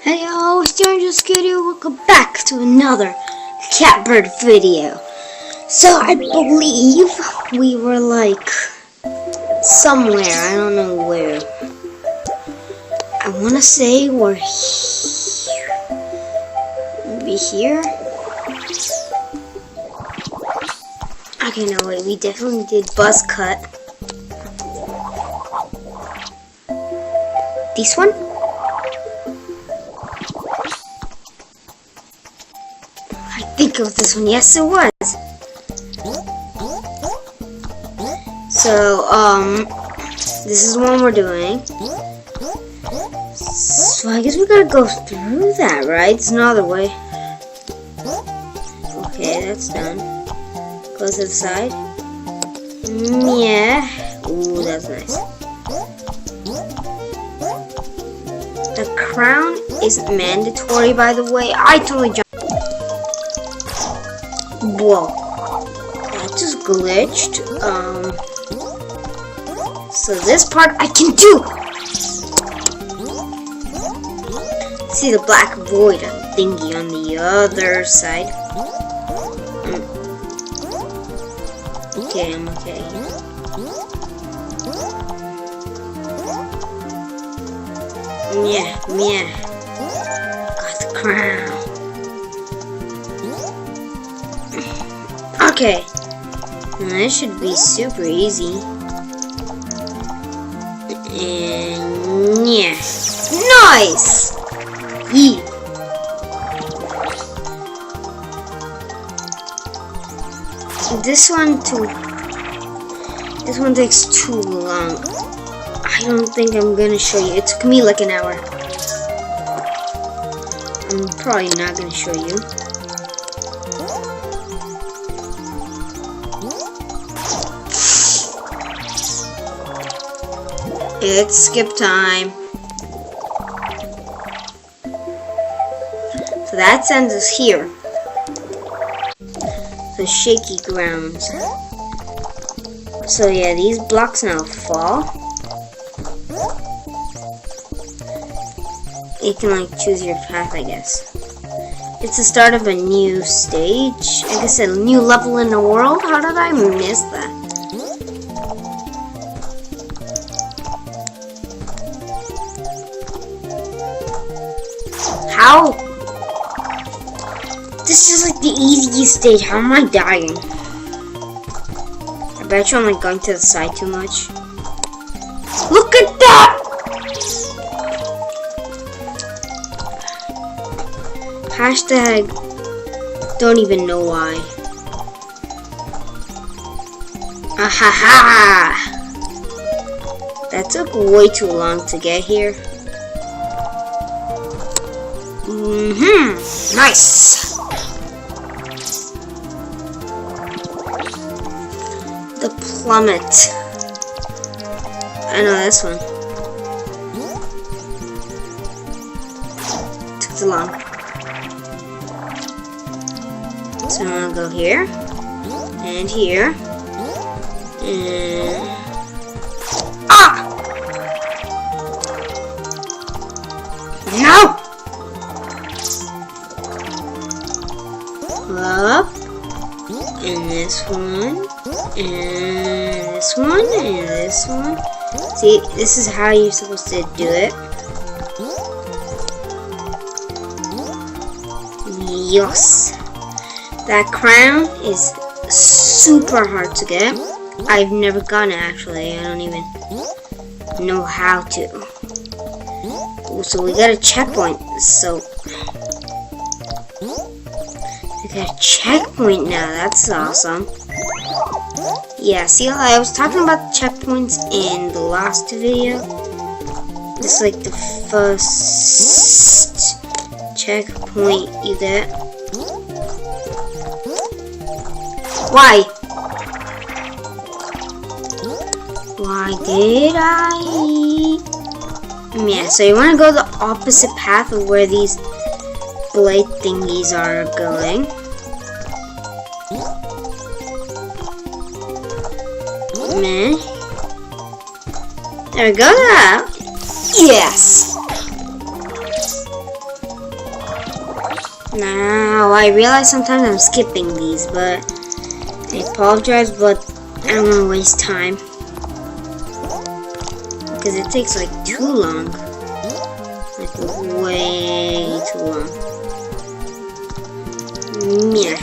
Hey y'all, it's Stranger Studio. Welcome back to another Catbird video. So I believe we were like somewhere, I don't know where. I wanna say we're here. Maybe here? Okay, no wait, we definitely did buzz cut. This one? I think it was this one. Yes, it was. So, this is what we're doing. So I guess we gotta go through that, right? It's another way. Okay, that's done. Go to the side. Yeah. Ooh, that's nice. The crown isn't mandatory, by the way. I totally jumped. Whoa, that just glitched. So this part I can do. See the black void thingy on the other side. Okay, I'm okay. Yeah. Got the crown. Okay, this should be super easy. And yeah, nice. Yeah. This one takes too long. I don't think I'm gonna show you. It took me like an hour. I'm probably not gonna show you. It's skip time. So that sends us here. The shaky grounds. So yeah, these blocks now fall. You can like choose your path, I guess. It's the start of a new stage. I guess a new level in the world. How did I miss that? How? This is like the easiest stage. How am I dying? I bet you I'm like going to the side too much. Look at that! Hashtag don't even know why. Ahaha! That took way too long to get here. Nice. The plummet. I know this one. Took too long. So I'm gonna go here and here and no. Up, and this one, and this one, and this one. See, this is how you're supposed to do it. Yes. That crown is super hard to get. I've never gotten it actually. I don't even know how to. Ooh, so we got a checkpoint. So we got a checkpoint now. That's awesome. Yeah, see, I was talking about the checkpoints in the last video. It's like the first checkpoint you get. Why? Why did I? Yeah, so you want to go the opposite path of where these blade thingies are going. Meh. There we go. Yes. Now, I realize sometimes I'm skipping these, but I apologize, but I don't want to waste time. Because it takes like too long. Like way too long. Yeah.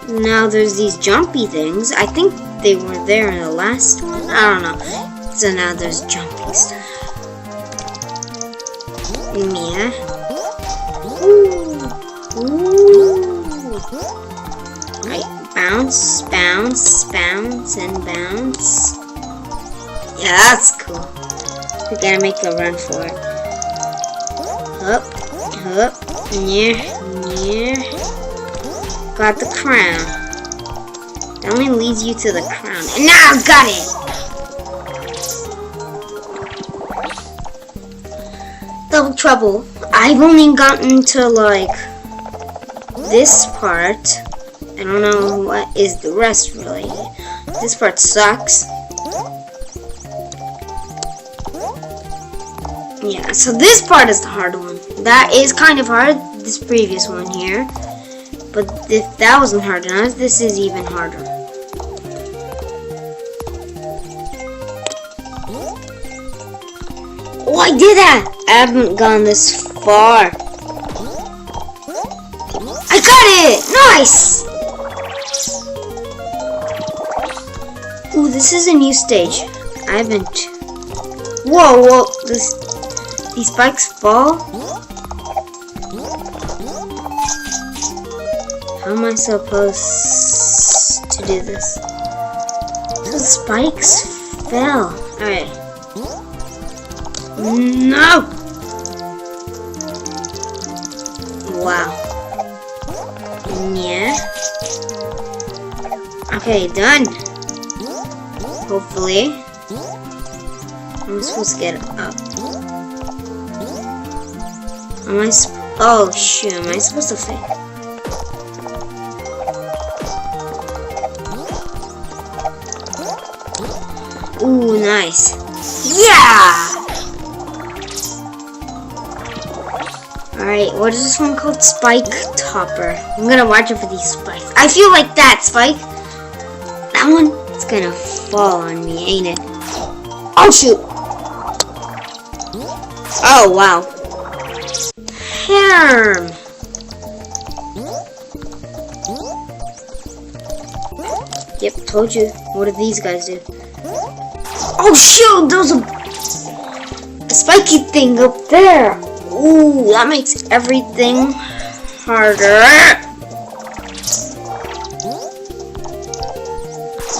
Now there's these jumpy things. I think they were there in the last one. I don't know. So now there's jumping stuff. Yeah. Ooh. Right. Bounce, bounce, bounce, and bounce. Yeah, that's cool. We gotta make a run for it. Up, up, yeah, yeah. Got the crown. That only leads you to the crown. And now I got it! Double trouble. I've only gotten to like this part. I don't know what is the rest really. This part sucks. Yeah, so this part is the hard one. That is kind of hard, this previous one here. But if that wasn't hard enough, this is even harder. Oh, I did that! I haven't gone this far. I got it! Nice! Ooh, this is a new stage. I haven't... Whoa, whoa, these spikes fall? How am I supposed to do this? The spikes fell. Alright. No! Wow. Yeah. Okay, done. Hopefully. I'm supposed to get up. Am I oh shoot, am I supposed to fail? Ooh, nice. Yeah! Alright, what is this one called? Spike Topper. I'm gonna watch it for these spikes. I feel like that spike. That one is gonna fall on me, ain't it? Oh shoot! Oh wow. Harm. Yep, told you. What do these guys do? Oh shoot! There's a spiky thing up there. Ooh, that makes everything harder.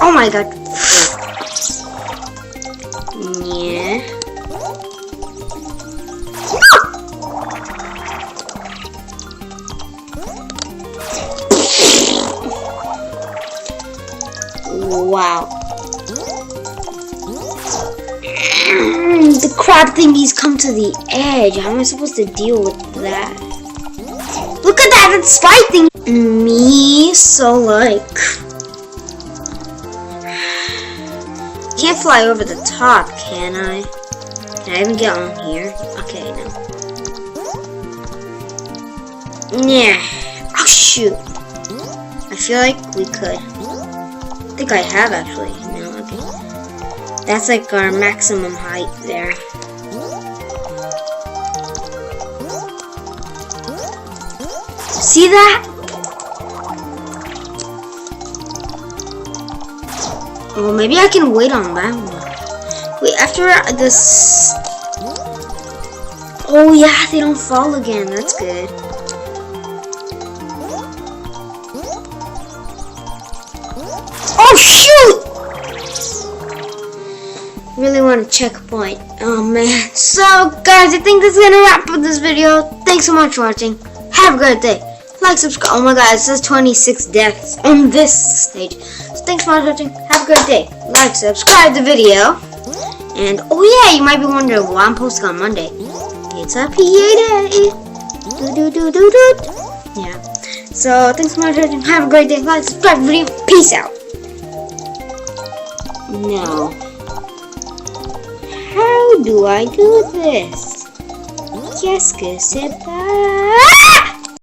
Oh my god. Yeah. Wow. The crab thingies come to the edge. How am I supposed to deal with that? Look at that, it's spike thing. Me, so like... Can't fly over the top, can I? Can I even get on here? Okay, no. Yeah. Oh shoot. I feel like we could. I think I have actually. No, okay. That's like our maximum height there. See that? Well, maybe I can wait on that one. Wait, after this... Oh yeah, they don't fall again. That's good. Oh shoot! Really want a checkpoint. Oh man. So guys, I think this is gonna wrap up this video. Thanks so much for watching. Have a great day. Like, subscribe. Oh my god, it says 26 deaths on this stage. So thanks so much for watching. Have a great day. Like, subscribe the video. And oh yeah, you might be wondering why I'm posting on Monday. It's a PA day. Yeah. So thanks so much for watching. Have a great day. Like, subscribe the video. Peace out. Now, how do I do this? Yes, goodbye.